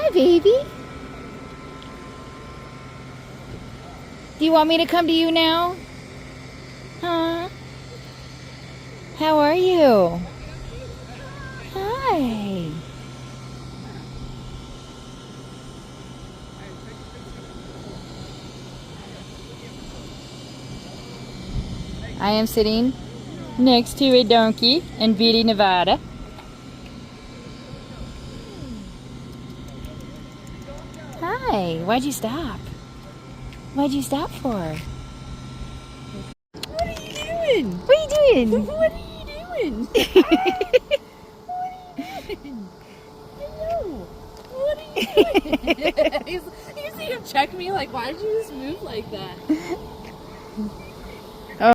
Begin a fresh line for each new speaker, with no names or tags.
Hi, baby. Do you want me to come to you now? Huh? How are you? Hi. I am sitting next to a donkey in Beatty, Nevada. Hi. Why'd you stop? Why'd you stop for?
What are you doing?
What are you doing?
What are you doing? Hello. What are you doing? You see him check me like, why did you just move like that?